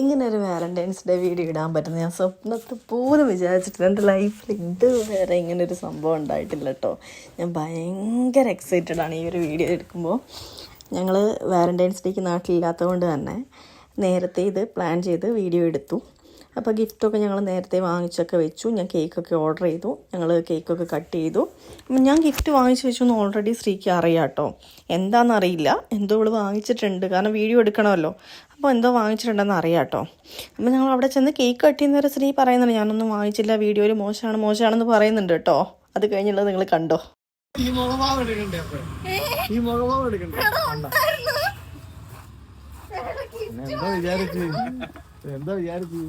ഇങ്ങനൊരു Valentine's day video ഇടാൻ പറ്റുന്നത് ഞാൻ സ്വപ്നത്തിൽ പോലും വിചാരിച്ചിട്ടില്ല. എൻ്റെ ലൈഫിൽ ഇതുവരെ ഇങ്ങനൊരു സംഭവം ഉണ്ടായിട്ടില്ല കേട്ടോ. ഞാൻ ഭയങ്കര എക്സൈറ്റഡാണ് ഈ ഒരു വീഡിയോ എടുക്കുമ്പോൾ. ഞങ്ങൾ വാലന്റൈൻസ് ഡേക്ക് നാട്ടിലില്ലാത്തത് കൊണ്ട് തന്നെ നേരത്തെ ഇത് പ്ലാൻ ചെയ്ത് വീഡിയോ എടുത്തു. അപ്പോൾ ഗിഫ്റ്റൊക്കെ ഞങ്ങൾ നേരത്തെ വാങ്ങിച്ചൊക്കെ വെച്ചു. ഞാൻ കേക്കൊക്കെ ഓർഡർ ചെയ്തു. ഞങ്ങൾ കേക്കൊക്കെ കട്ട് ചെയ്തു. ഞാൻ ഗിഫ്റ്റ് വാങ്ങിച്ച് വെച്ചു എന്ന് ഓൾറെഡി ശ്രീക്ക് അറിയാം കേട്ടോ. എന്താണെന്നറിയില്ല, എന്തോ ഇവൾ വാങ്ങിച്ചിട്ടുണ്ട്, കാരണം വീഡിയോ എടുക്കണമല്ലോ. അപ്പോൾ എന്തോ വാങ്ങിച്ചിട്ടുണ്ടെന്ന് അറിയാം കേട്ടോ. അപ്പോൾ ഞങ്ങൾ അവിടെ ചെന്ന് കേക്ക് കട്ട് ചെയ്യുന്നവരെ ശ്രീ പറയുന്നുണ്ട് ഞാനൊന്നും വാങ്ങിച്ചില്ല, വീഡിയോയിൽ മോശമാണെന്ന് പറയുന്നുണ്ട് കേട്ടോ. അത് കഴിഞ്ഞുള്ളത് നിങ്ങൾ കണ്ടോ. എന്താ വിചാരിച്ചു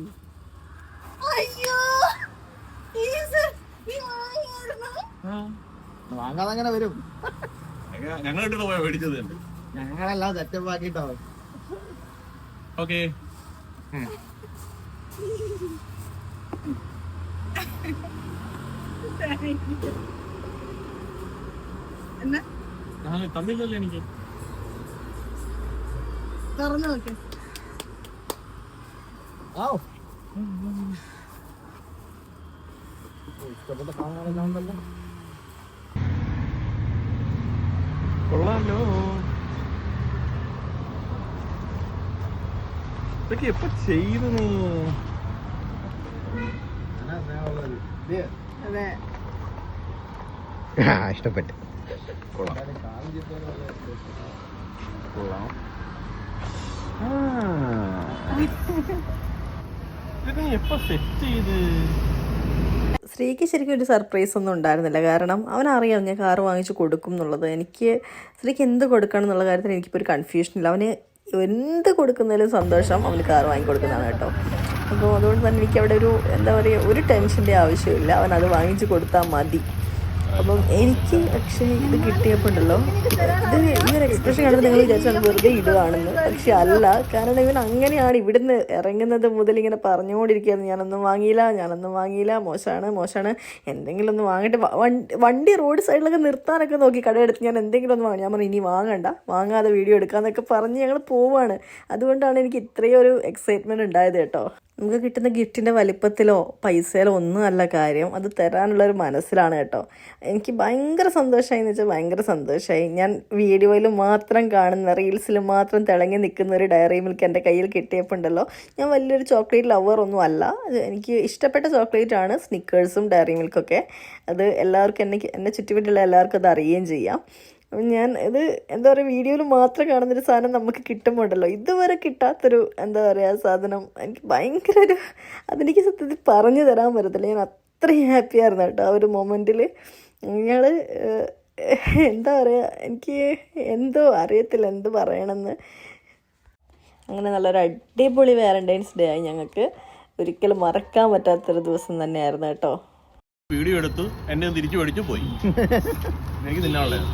വാങ്ങാതെ അങ്ങനെ വരും. ഞങ്ങളെല്ലാം സെറ്റപ്പ് ആക്കിട്ടോ. ഓക്കെ തമ്മിലല്ലേ എനിക്ക് തുറന്നു നോക്കെ. ഇഷ്ടപ്പെട്ട സാധനങ്ങളെല്ലാം കൊള്ളാലോ. ഇതൊക്കെ എപ്പോ ചെയ്തു നീ? ഇഷ്ടപ്പെട്ടു. കൊള്ളാം. ഇതൊക്കെ എപ്പോ സെറ്റ് ചെയ്ത്? ശ്രീക്ക് ശരിക്കും ഒരു സർപ്രൈസ് ഒന്നും ഉണ്ടായിരുന്നില്ല. കാരണം അവനറിയാം ഞാൻ കാറ് വാങ്ങിച്ച് കൊടുക്കും എന്നുള്ളത്. എനിക്ക് ശ്രീക്ക് എന്ത് കൊടുക്കണം എന്നുള്ള കാര്യത്തിൽ എനിക്കിപ്പോൾ ഒരു കൺഫ്യൂഷനില്ല. അവന് എന്ത് കൊടുക്കുന്നതിലും സന്തോഷം അവന് കാറ് വാങ്ങി കൊടുക്കുന്നതാണ് കേട്ടോ. അപ്പോൾ അതുകൊണ്ട് തന്നെ എനിക്ക് അവിടെ ഒരു എന്താ പറയുക, ഒരു ടെൻഷൻ്റെ ആവശ്യമില്ല. അവൻ അത് വാങ്ങിച്ച് കൊടുത്താൽ മതി. അപ്പം എനിക്ക് പക്ഷേ ഇത് കിട്ടിയപ്പോൾ ഉണ്ടല്ലോ, ഇത് ഈ ഒരു എക്സ്പ്രഷൻ കണ്ടത് നിങ്ങൾ വിചാരിച്ചാൽ വെറുതെ ഇടുകയാണെന്ന്. പക്ഷെ അല്ല, കാരണം ഇവൻ അങ്ങനെയാണ് ഇവിടുന്ന് ഇറങ്ങുന്നത് മുതൽ ഇങ്ങനെ പറഞ്ഞുകൊണ്ടിരിക്കുകയായിരുന്നു ഞാനൊന്നും വാങ്ങിയില്ല, മോശമാണ്, എന്തെങ്കിലും ഒന്ന് വാങ്ങിയിട്ട് വണ്ടി റോഡ് സൈഡിലൊക്കെ നിർത്താനൊക്കെ നോക്കി കടയെടുത്ത് ഞാൻ എന്തെങ്കിലും ഒന്ന് വാങ്ങി. ഞാൻ പറഞ്ഞു ഇനി വാങ്ങാതെ വീഡിയോ എടുക്കാമെന്നൊക്കെ പറഞ്ഞ് ഞങ്ങൾ പോവാണ്. അതുകൊണ്ടാണ് എനിക്ക് ഇത്രയും ഒരു എക്സൈറ്റ്മെൻറ്റ് ഉണ്ടായത് കേട്ടോ. നമുക്ക് കിട്ടുന്ന ഗിഫ്റ്റിൻ്റെ വലിപ്പത്തിലോ പൈസയിലോ ഒന്നും അല്ല കാര്യം, അത് തരാനുള്ളൊരു മനസ്സിലാണ് കേട്ടോ. എനിക്ക് ഭയങ്കര സന്തോഷമായി ഭയങ്കര സന്തോഷമായി. ഞാൻ വീഡിയോയിൽ മാത്രം കാണുന്ന, റീൽസിൽ മാത്രം തിളങ്ങി നിൽക്കുന്ന ഒരു ഡയറി മിൽക്ക് എൻ്റെ കയ്യിൽ കിട്ടിയപ്പോൾ ഉണ്ടല്ലോ, ഞാൻ വലിയൊരു ചോക്ലേറ്റ് ലവർ ഒന്നും അല്ല. എനിക്ക് ഇഷ്ടപ്പെട്ട ചോക്ലേറ്റാണ് സ്നിക്കേഴ്സും ഡയറി മിൽക്കൊക്കെ. അത് എല്ലാവർക്കും എന്നെ ചുറ്റുപറ്റുള്ള എല്ലാവർക്കും അത് അറിയുകയും ചെയ്യാം. ഞാൻ ഇത് എന്താ പറയുക, വീഡിയോയിൽ മാത്രം കാണുന്നൊരു സാധനം നമുക്ക് കിട്ടുമ്പോണ്ടല്ലോ, ഇതുവരെ കിട്ടാത്തൊരു എന്താ പറയുക സാധനം. എനിക്ക് ഭയങ്കര അതെനിക്ക് സത്യത്തിൽ പറഞ്ഞു തരാൻ പറ്റത്തില്ല. ഞാൻ അത്രയും ഹാപ്പിയായിരുന്നു കേട്ടോ ആ ഒരു മൊമെൻറ്റിൽ. ഞങ്ങൾ എന്താ പറയുക, എനിക്ക് എന്തോ അറിയത്തില്ല എന്ത് പറയണമെന്ന്. അങ്ങനെ നല്ലൊരു അടിപൊളി വാലന്റൈൻസ് ഡേ ആയി ഞങ്ങൾക്ക്. ഒരിക്കലും മറക്കാൻ പറ്റാത്തൊരു ദിവസം തന്നെയായിരുന്നു കേട്ടോ. വീഡിയോ എടുത്തു, എന്നെ തിരിച്ചു പഠിച്ചു പോയി. എനിക്ക് തിന്നാനുള്ളത്